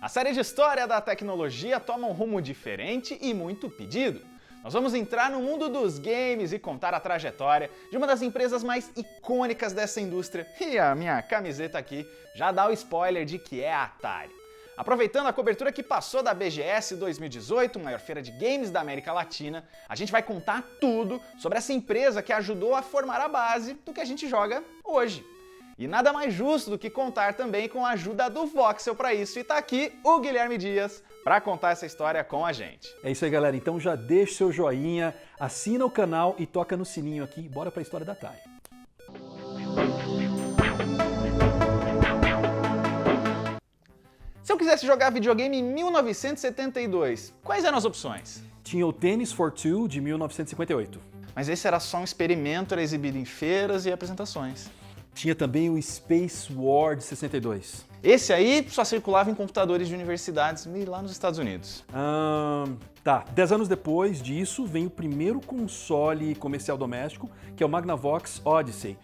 A série de história da tecnologia toma um rumo diferente e muito pedido. Nós vamos entrar no mundo dos games e contar a trajetória de uma das empresas mais icônicas dessa indústria. E a minha camiseta aqui já dá o spoiler de que é a Atari. Aproveitando a cobertura que passou da BGS 2018, maior feira de games da América Latina, a gente vai contar tudo sobre essa empresa que ajudou a formar a base do que a gente joga hoje. E nada mais justo do que contar também com a ajuda do Voxel para isso. E tá aqui o Guilherme Dias para contar essa história com a gente. É isso aí, galera. Então já deixa seu joinha, assina o canal e toca no sininho aqui. Bora para a história da Atari. Se eu quisesse jogar videogame em 1972, quais eram as opções? Tinha o Tennis for Two de 1958. Mas esse era só um experimento, era exibido em feiras e apresentações. Tinha também o Space War de 62. Esse aí só circulava em computadores de universidades lá nos Estados Unidos. Tá, 10 anos depois disso vem o primeiro console comercial doméstico, que é o Magnavox Odyssey.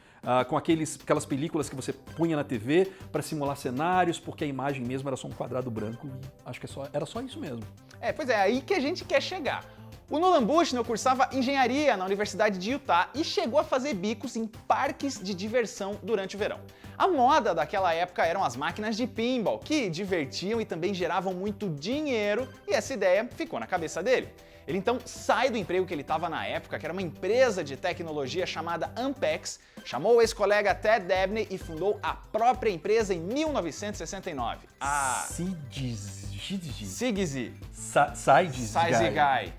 Com aquelas películas que você punha na TV para simular cenários, porque a imagem mesmo era só um quadrado branco e acho que era só isso mesmo. Pois é, aí que a gente quer chegar. O Nolan Bushnell cursava engenharia na Universidade de Utah e chegou a fazer bicos em parques de diversão durante o verão. A moda daquela época eram as máquinas de pinball, que divertiam e também geravam muito dinheiro, e essa ideia ficou na cabeça dele. Ele então sai do emprego que ele estava na época, que era uma empresa de tecnologia chamada Ampex, chamou o ex-colega Ted Dabney e fundou a própria empresa em 1969. A Sigsy Guy.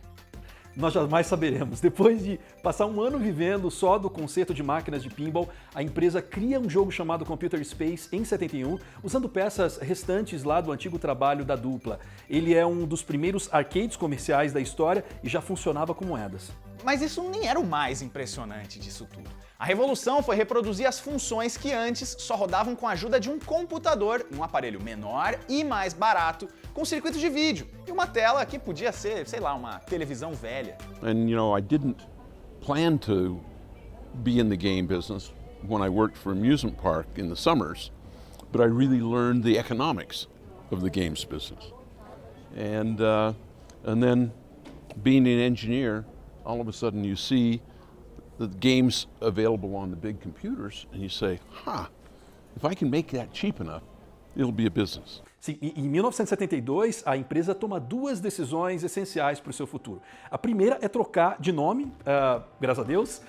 Nós jamais saberemos. Depois de passar um ano vivendo só do concerto de máquinas de pinball, a empresa cria um jogo chamado Computer Space em 71, usando peças restantes lá do antigo trabalho da dupla. Ele é um dos primeiros arcades comerciais da história e já funcionava com moedas. Mas isso nem era o mais impressionante disso tudo. A revolução foi reproduzir as funções que antes só rodavam com a ajuda de um computador, um aparelho menor e mais barato, com circuitos de vídeo e uma tela que podia ser, sei lá, uma televisão velha. And I didn't plan to be in the game business when I worked for amusement park in the summers, but I really learned the economics of the games business. And then being an engineer, all of a sudden you see the games available on the big computers and you say, if I can make that cheap enough, it'll be a business. Sim, em 1972, a empresa toma duas decisões essenciais para o seu futuro. A primeira é trocar de nome, graças a Deus,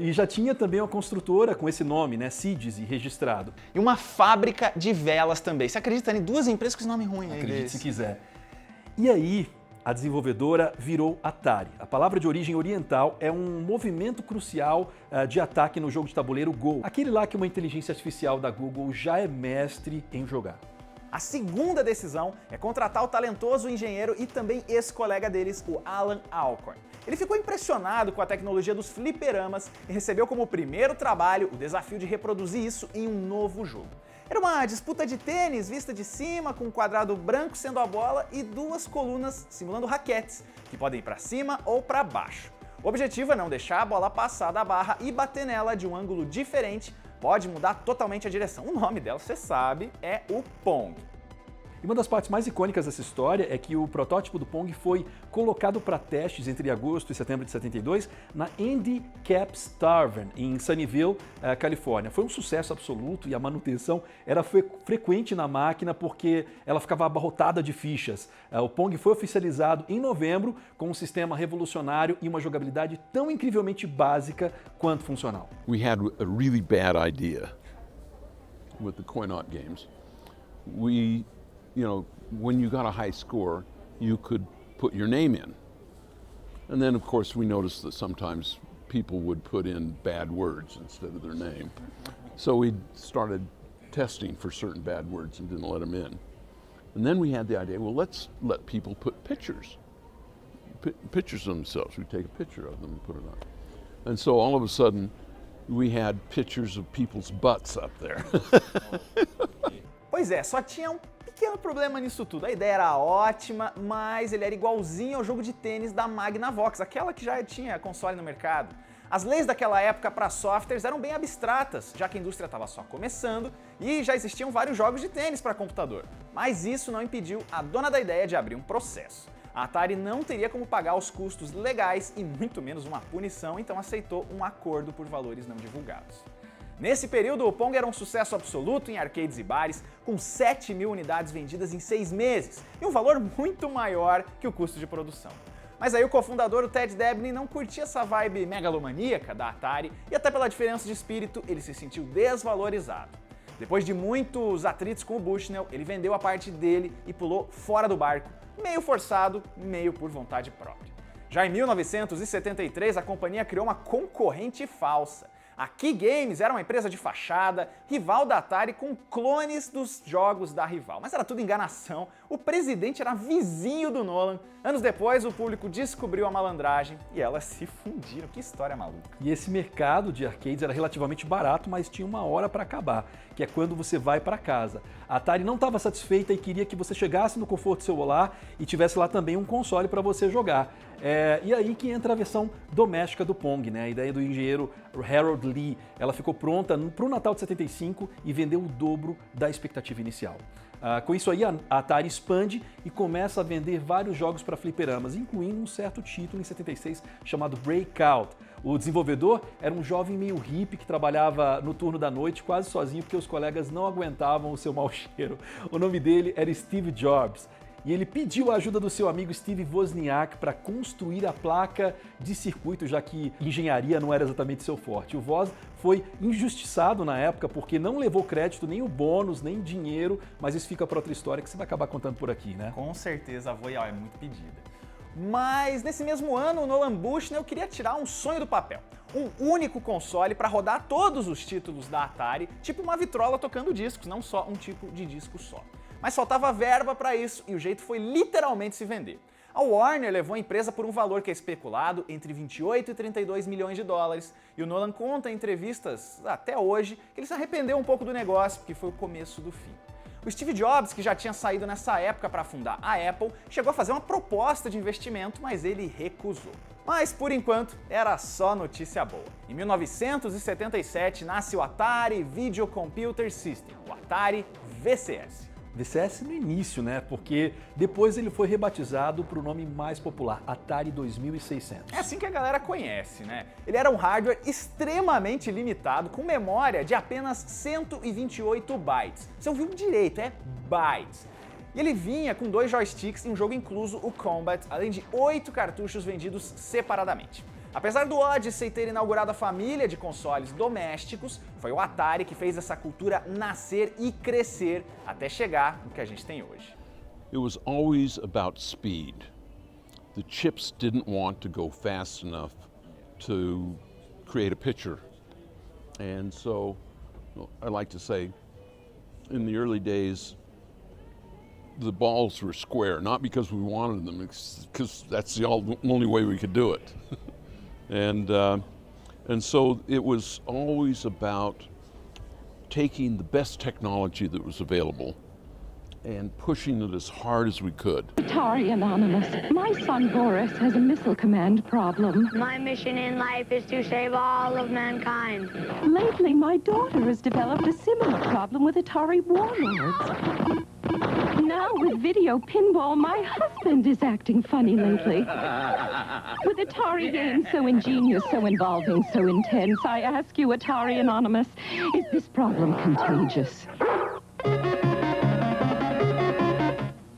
e já tinha também uma construtora com esse nome, né, Sigsy, registrado. E uma fábrica de velas também. Você acredita em duas empresas com esse nome ruim aí? Acredite se quiser. E aí, a desenvolvedora virou Atari. A palavra de origem oriental é um movimento crucial de ataque no jogo de tabuleiro Go. Aquele lá que uma inteligência artificial da Google já é mestre em jogar. A segunda decisão é contratar o talentoso engenheiro e também ex-colega deles, o Alan Alcorn. Ele ficou impressionado com a tecnologia dos fliperamas e recebeu como primeiro trabalho o desafio de reproduzir isso em um novo jogo. Era uma disputa de tênis vista de cima, com um quadrado branco sendo a bola e duas colunas simulando raquetes, que podem ir para cima ou para baixo. O objetivo é não deixar a bola passar da barra e bater nela de um ângulo diferente, pode mudar totalmente a direção. O nome dela, você sabe, é o Pong. E uma das partes mais icônicas dessa história é que o protótipo do Pong foi colocado para testes entre agosto e setembro de 72 na Andy Capp's Tavern, em Sunnyvale, Califórnia. Foi um sucesso absoluto e a manutenção era frequente na máquina porque ela ficava abarrotada de fichas. O Pong foi oficializado em novembro com um sistema revolucionário e uma jogabilidade tão incrivelmente básica quanto funcional. We had a really bad idea with the coin-op games. When you got a high score, you could put your name in. And then, of course, we noticed that sometimes people would put in bad words instead of their name. So we started testing for certain bad words and didn't let them in. And then we had the idea, well, let's let people put pictures of themselves. We take a picture of them and put it on. And so all of a sudden, we had pictures of people's butts up there. Pois é, só tinha um pequeno problema nisso tudo. A ideia era ótima, mas ele era igualzinho ao jogo de tênis da Magnavox, aquela que já tinha console no mercado. As leis daquela época para softwares eram bem abstratas, já que a indústria estava só começando e já existiam vários jogos de tênis para computador. Mas isso não impediu a dona da ideia de abrir um processo. A Atari não teria como pagar os custos legais e muito menos uma punição, então aceitou um acordo por valores não divulgados. Nesse período, o Pong era um sucesso absoluto em arcades e bares, com 7.000 unidades vendidas em 6 meses, e um valor muito maior que o custo de produção. Mas aí o cofundador, o Ted Dabney, não curtia essa vibe megalomaníaca da Atari, e até pela diferença de espírito, ele se sentiu desvalorizado. Depois de muitos atritos com o Bushnell, ele vendeu a parte dele e pulou fora do barco, meio forçado, meio por vontade própria. Já em 1973, a companhia criou uma concorrente falsa. A Key Games era uma empresa de fachada, rival da Atari com clones dos jogos da rival. Mas era tudo enganação, o presidente era vizinho do Nolan. Anos depois, o público descobriu a malandragem e elas se fundiram. Que história maluca. E esse mercado de arcades era relativamente barato, mas tinha uma hora para acabar, que é quando você vai para casa. A Atari não estava satisfeita e queria que você chegasse no conforto do seu lar e tivesse lá também um console para você jogar. E aí que entra a versão doméstica do Pong, né? A ideia do engenheiro Harold Lee. Ela ficou pronta para o Natal de 75 e vendeu o dobro da expectativa inicial. Com isso aí, a Atari expande e começa a vender vários jogos para fliperamas, incluindo um certo título em 76 chamado Breakout. O desenvolvedor era um jovem meio hippie que trabalhava no turno da noite quase sozinho porque os colegas não aguentavam o seu mau cheiro. O nome dele era Steve Jobs. E ele pediu a ajuda do seu amigo Steve Wozniak para construir a placa de circuito, já que engenharia não era exatamente seu forte. O Woz foi injustiçado na época porque não levou crédito, nem o bônus, nem dinheiro, mas isso fica para outra história que você vai acabar contando por aqui, né? Com certeza, a Voyal é muito pedida. Mas nesse mesmo ano, o Nolan Bushnell queria tirar um sonho do papel. Um único console para rodar todos os títulos da Atari, tipo uma vitrola tocando discos, não só um tipo de disco só. Mas faltava verba para isso e o jeito foi literalmente se vender. A Warner levou a empresa por um valor que é especulado entre 28 e 32 milhões de dólares, e o Nolan conta em entrevistas até hoje que ele se arrependeu um pouco do negócio, porque foi o começo do fim. O Steve Jobs, que já tinha saído nessa época para fundar a Apple, chegou a fazer uma proposta de investimento, mas ele recusou. Mas, por enquanto, era só notícia boa. Em 1977 nasce o Atari Video Computer System, o Atari VCS. VCS no início, né? Porque depois ele foi rebatizado para o nome mais popular, Atari 2600. É assim que a galera conhece, né? Ele era um hardware extremamente limitado, com memória de apenas 128 bytes. Você ouviu direito, é bytes. E ele vinha com 2 joysticks e um jogo incluso, o Combat, além de 8 cartuchos vendidos separadamente. Apesar do Odyssey ter inaugurado a família de consoles domésticos, foi o Atari que fez essa cultura nascer e crescer até chegar no que a gente tem hoje. It was always about speed. The chips didn't want to go fast enough to create a picture. And so, I like to say, in the early days, the balls were square, not because we wanted them, because that's the only way we could do it. And so it was always about taking the best technology that was available and pushing it as hard as we could. Atari Anonymous, my son Boris has a missile command problem. My mission in life is to save all of mankind. Lately, my daughter has developed a similar problem with Atari warlords. Now with video pinball, my husband is acting funny lately. With Atari games so ingenious, so involving, so intense, I ask you, Atari Anonymous, is this problem contagious?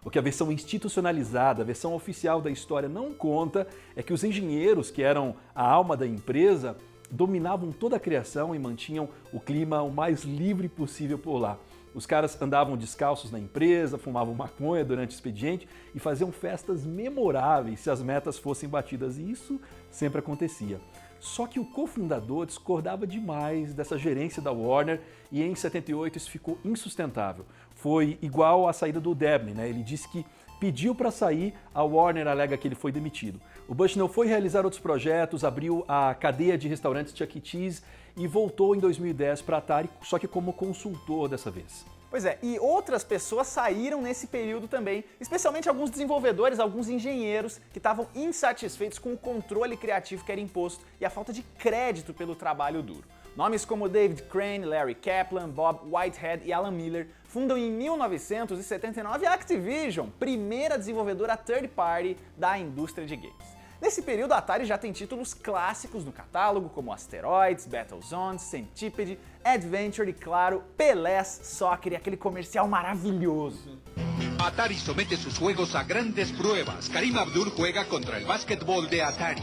O que a versão institucionalizada, a versão oficial da história não conta é que os engenheiros, que eram a alma da empresa, dominavam toda a criação e mantinham o clima o mais livre possível por lá. Os caras andavam descalços na empresa, fumavam maconha durante o expediente e faziam festas memoráveis se as metas fossem batidas, e isso sempre acontecia. Só que o cofundador discordava demais dessa gerência da Warner e em 78 isso ficou insustentável. Foi igual à saída do Dabney, né? Ele disse que pediu para sair, a Warner alega que ele foi demitido. O Bushnell foi realizar outros projetos, abriu a cadeia de restaurantes Chuck E. Cheese e voltou em 2010 para a Atari, só que como consultor dessa vez. Pois é, e outras pessoas saíram nesse período também, especialmente alguns desenvolvedores, alguns engenheiros que estavam insatisfeitos com o controle criativo que era imposto e a falta de crédito pelo trabalho duro. Nomes como David Crane, Larry Kaplan, Bob Whitehead e Alan Miller fundam em 1979 a Activision, primeira desenvolvedora third party da indústria de games. Nesse período, a Atari já tem títulos clássicos no catálogo, como Asteroids, Battlezone, Centipede, Adventure e, claro, Pelés Soccer e aquele comercial maravilhoso. Atari somete sus juegos a grandes pruebas. Karim Abdul juega contra el básquetbol de Atari.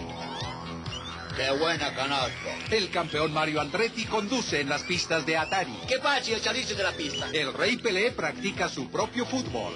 ¡Qué buena canasta! El campeón Mario Andretti conduce en las pistas de Atari. ¡Qué fácil salirse de la pista! El rey Pelé practica su propio fútbol.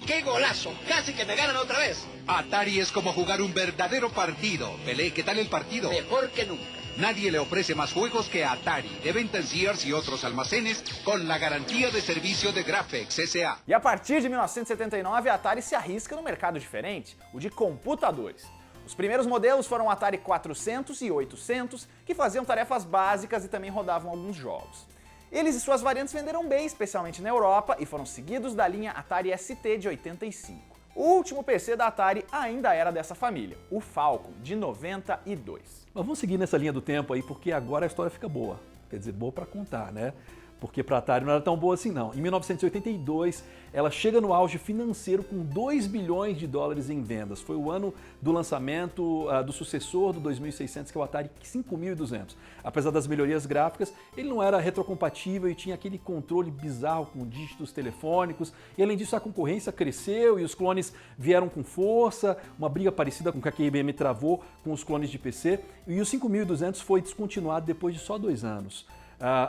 ¡Qué golazo! ¡Casi que me ganan otra vez! Atari es como jugar un verdadero partido. Pelé, ¿qué tal el partido? Mejor que nunca. Nadie le ofrece más juegos que Atari, de venta en Sears y otros almacenes, con la garantía de servicio de Graphics S.A. E a partir de 1979, a Atari se arrisca no mercado diferente, o de computadores. Os primeiros modelos foram o Atari 400 e 800, que faziam tarefas básicas e também rodavam alguns jogos. Eles e suas variantes venderam bem, especialmente na Europa, e foram seguidos da linha Atari ST de 85. O último PC da Atari ainda era dessa família, o Falcon, de 92. Mas vamos seguir nessa linha do tempo aí, porque agora a história fica boa. Quer dizer, boa para contar, né? Porque para a Atari não era tão boa assim não. Em 1982, ela chega no auge financeiro com 2 bilhões de dólares em vendas. Foi o ano do lançamento do sucessor do 2600, que é o Atari 5200. Apesar das melhorias gráficas, ele não era retrocompatível e tinha aquele controle bizarro com dígitos telefônicos. E além disso, a concorrência cresceu e os clones vieram com força, uma briga parecida com o que a IBM travou com os clones de PC. E o 5200 foi descontinuado depois de só 2 anos.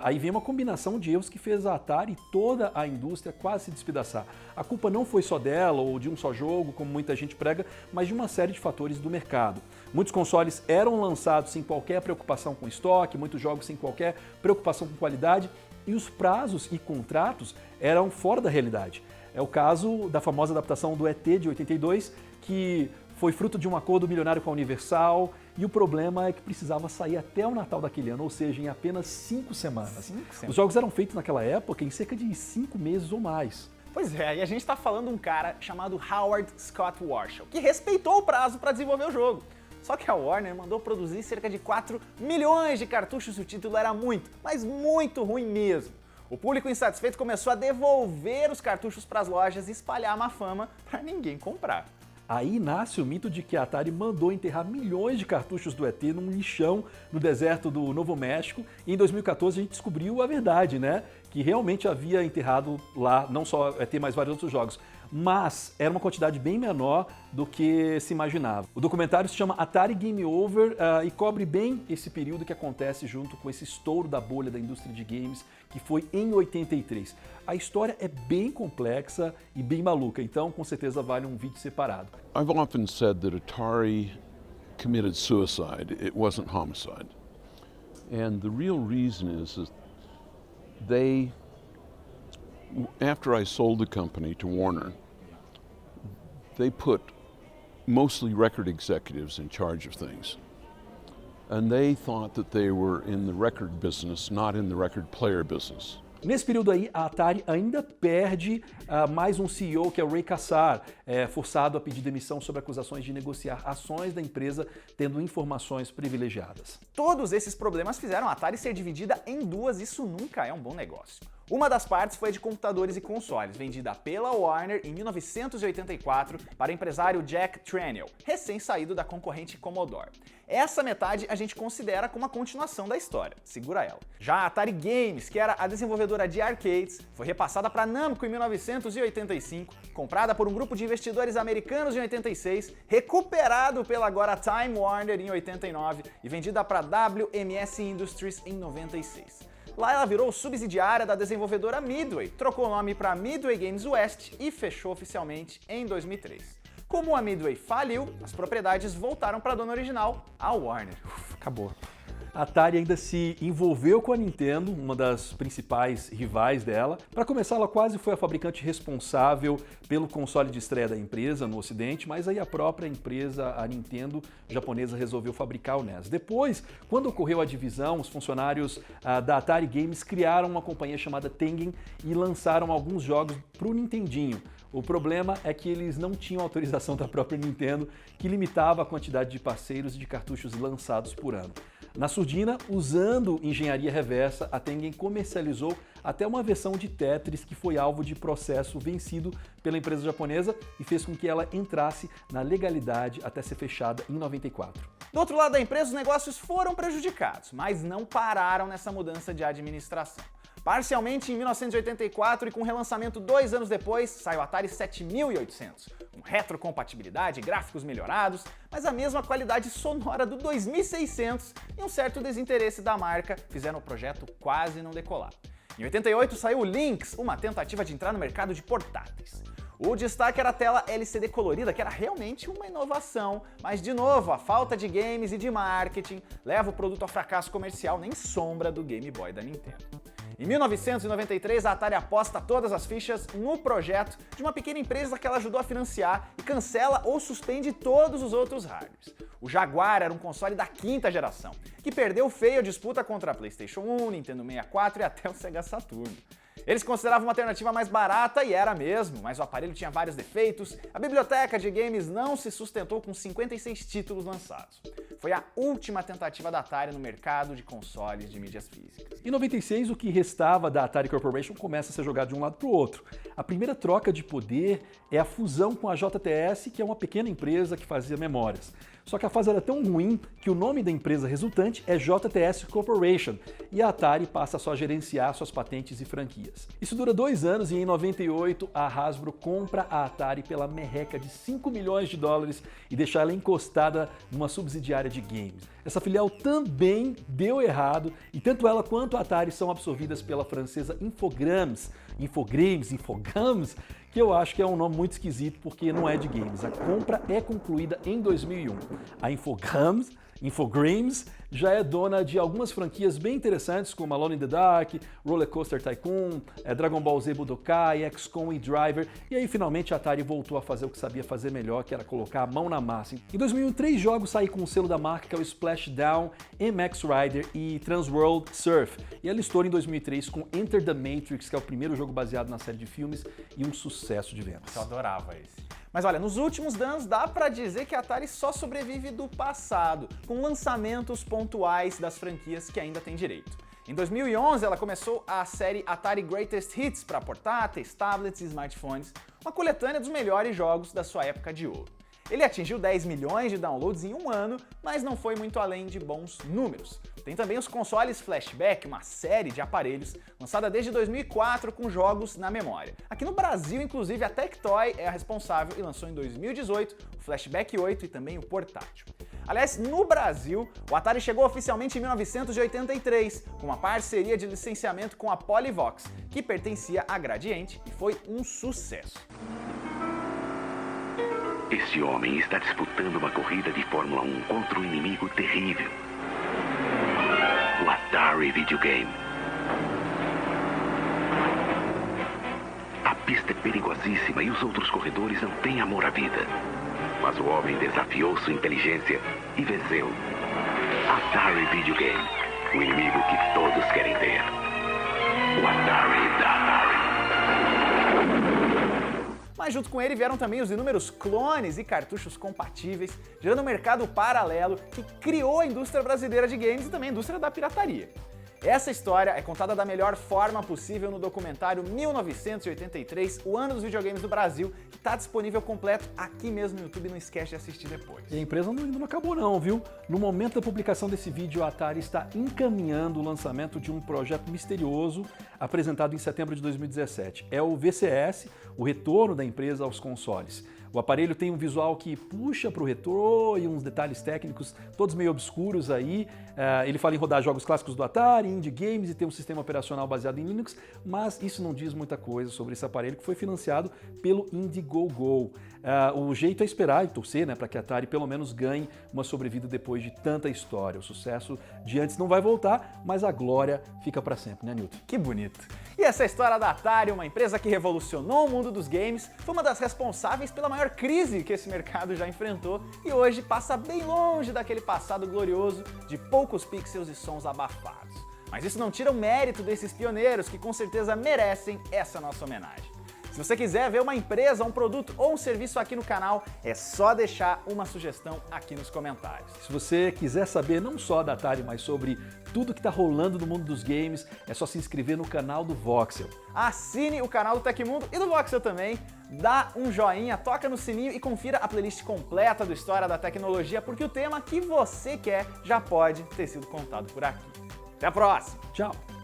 Aí vem uma combinação de erros que fez a Atari e toda a indústria quase se despedaçar. A culpa não foi só dela ou de um só jogo, como muita gente prega, mas de uma série de fatores do mercado. Muitos consoles eram lançados sem qualquer preocupação com estoque, muitos jogos sem qualquer preocupação com qualidade, e os prazos e contratos eram fora da realidade. É o caso da famosa adaptação do ET de 82, que foi fruto de um acordo milionário com a Universal, e o problema é que precisava sair até o Natal daquele ano, ou seja, em apenas 5 semanas. Os jogos eram feitos naquela época em cerca de 5 meses ou mais. Pois é, e a gente está falando de um cara chamado Howard Scott Warshaw, que respeitou o prazo para desenvolver o jogo. Só que a Warner mandou produzir cerca de 4 milhões de cartuchos e o título era muito, mas muito ruim mesmo. O público insatisfeito começou a devolver os cartuchos para as lojas e espalhar a má fama para ninguém comprar. Aí nasce o mito de que a Atari mandou enterrar milhões de cartuchos do ET num lixão no deserto do Novo México, e em 2014 a gente descobriu a verdade, né? Que realmente havia enterrado lá não só o ET, mas vários outros jogos. Mas era uma quantidade bem menor do que se imaginava. O documentário se chama Atari Game Over e cobre bem esse período que acontece junto com esse estouro da bolha da indústria de games, que foi em 83. A história é bem complexa e bem maluca, então com certeza vale um vídeo separado. I've often said that Atari committed suicide. It wasn't homicide. And the real reason is that they, after I sold the company to Warner, they put mostly record executives in charge of things. And they thought that they were in the record business, not in the record player business. Nesse período aí, a Atari ainda perde mais um CEO, que é o Ray Kassar, forçado a pedir demissão sob acusações de negociar ações da empresa tendo informações privilegiadas. Todos esses problemas fizeram a Atari ser dividida em duas, isso nunca é um bom negócio. Uma das partes foi a de computadores e consoles, vendida pela Warner em 1984 para o empresário Jack Tramiel, recém-saído da concorrente Commodore. Essa metade a gente considera como a continuação da história, segura ela. Já a Atari Games, que era a desenvolvedora de arcades, foi repassada para Namco em 1985, comprada por um grupo de investidores americanos em 86, recuperado pela agora Time Warner em 89 e vendida para WMS Industries em 96. Lá ela virou subsidiária da desenvolvedora Midway, trocou o nome para Midway Games West e fechou oficialmente em 2003. Como a Midway faliu, as propriedades voltaram para a dona original, a Warner. Acabou. a Atari ainda se envolveu com a Nintendo, uma das principais rivais dela. Para começar, ela quase foi a fabricante responsável pelo console de estreia da empresa no Ocidente, mas aí a própria empresa, a Nintendo japonesa, resolveu fabricar o NES. Depois, quando ocorreu a divisão, os funcionários da Atari Games criaram uma companhia chamada Tengen e lançaram alguns jogos para o Nintendinho. O problema é que eles não tinham autorização da própria Nintendo, que limitava a quantidade de parceiros e de cartuchos lançados por ano. Na surdina, usando engenharia reversa, a Tengen comercializou até uma versão de Tetris que foi alvo de processo vencido pela empresa japonesa e fez com que ela entrasse na legalidade até ser fechada em 94. Do outro lado da empresa, os negócios foram prejudicados, mas não pararam nessa mudança de administração. Parcialmente em 1984 e com relançamento 2 anos depois, sai o Atari 7800, com retrocompatibilidade, gráficos melhorados, mas a mesma qualidade sonora do 2600 e um certo desinteresse da marca fizeram o projeto quase não decolar. Em 88 saiu o Lynx, uma tentativa de entrar no mercado de portáteis. O destaque era a tela LCD colorida, que era realmente uma inovação, mas de novo, a falta de games e de marketing leva o produto ao fracasso comercial, nem sombra do Game Boy da Nintendo. Em 1993, a Atari aposta todas as fichas no projeto de uma pequena empresa que ela ajudou a financiar e cancela ou suspende todos os outros hardwares. O Jaguar era um console da 5ª geração, que perdeu feio a disputa contra a PlayStation 1, Nintendo 64 e até o Sega Saturn. Eles consideravam uma alternativa mais barata e era mesmo, mas o aparelho tinha vários defeitos, a biblioteca de games não se sustentou com 56 títulos lançados. Foi a última tentativa da Atari no mercado de consoles de mídias físicas. Em 96, o que restava da Atari Corporation começa a ser jogado de um lado para o outro. A primeira troca de poder é a fusão com a JTS, que é uma pequena empresa que fazia memórias. Só que a fase era tão ruim que o nome da empresa resultante é JTS Corporation e a Atari passa só a gerenciar suas patentes e franquias. Isso dura 2 anos e em 98 a Hasbro compra a Atari pela merreca de $5 milhões e deixa ela encostada numa subsidiária de games. Essa filial também deu errado e tanto ela quanto a Atari são absorvidas pela francesa Infogrames, que eu acho que é um nome muito esquisito porque não é de games. A compra é concluída em 2001. A Infogrames já é dona de algumas franquias bem interessantes como Alone in the Dark, Roller Coaster Tycoon, Dragon Ball Z Budokai, XCOM e Driver, e aí finalmente a Atari voltou a fazer o que sabia fazer melhor, que era colocar a mão na massa. Em 2001, 3 jogos saíram com o selo da marca, que é o Splashdown, MX Rider e Transworld Surf, e ela estoura em 2003 com Enter the Matrix, que é o primeiro jogo baseado na série de filmes e um sucesso de vendas. Eu adorava esse. Mas olha, nos últimos anos dá pra dizer que a Atari só sobrevive do passado, com lançamentos pontuais das franquias que ainda tem direito. Em 2011, ela começou a série Atari Greatest Hits para portáteis, tablets e smartphones, uma coletânea dos melhores jogos da sua época de ouro. Ele atingiu 10 milhões de downloads em um ano, mas não foi muito além de bons números. Tem também os consoles Flashback, uma série de aparelhos lançada desde 2004 com jogos na memória. Aqui no Brasil, inclusive, a Tectoy é a responsável e lançou em 2018 o Flashback 8 e também o portátil. Aliás, no Brasil, o Atari chegou oficialmente em 1983, com uma parceria de licenciamento com a Polyvox, que pertencia à Gradiente e foi um sucesso. Esse homem está disputando uma corrida de Fórmula 1 contra um inimigo terrível. O Atari Videogame. A pista é perigosíssima e os outros corredores não têm amor à vida. Mas o homem desafiou sua inteligência e venceu. Atari Videogame. O inimigo que todos querem ter. O Atari da Atari. Mas junto com ele vieram também os inúmeros clones e cartuchos compatíveis, gerando um mercado paralelo que criou a indústria brasileira de games e também a indústria da pirataria. Essa história é contada da melhor forma possível no documentário 1983, o ano dos videogames do Brasil, que está disponível completo aqui mesmo no YouTube, não esquece de assistir depois. E a empresa ainda não acabou não, viu? No momento da publicação desse vídeo, a Atari está encaminhando o lançamento de um projeto misterioso apresentado em setembro de 2017. É o VCS, o retorno da empresa aos consoles. O aparelho tem um visual que puxa para o retrô e uns detalhes técnicos todos meio obscuros aí. Ele fala em rodar jogos clássicos do Atari, indie games e tem um sistema operacional baseado em Linux, mas isso não diz muita coisa sobre esse aparelho que foi financiado pelo Indiegogo. O jeito é esperar e torcer, né, para que a Atari pelo menos ganhe uma sobrevida depois de tanta história. O sucesso de antes não vai voltar, mas a glória fica para sempre, né, Newton? Que bonito. E essa história da Atari, uma empresa que revolucionou o mundo dos games, foi uma das responsáveis pela maior crise que esse mercado já enfrentou e hoje passa bem longe daquele passado glorioso de poucos pixels e sons abafados. Mas isso não tira o mérito desses pioneiros que com certeza merecem essa nossa homenagem. Se você quiser ver uma empresa, um produto ou um serviço aqui no canal, é só deixar uma sugestão aqui nos comentários. Se você quiser saber não só da Atari, mas sobre tudo que está rolando no mundo dos games, é só se inscrever no canal do Voxel. Assine o canal do Tecmundo e do Voxel também, dá um joinha, toca no sininho e confira a playlist completa do História da Tecnologia, porque o tema que você quer já pode ter sido contado por aqui. Até a próxima! Tchau!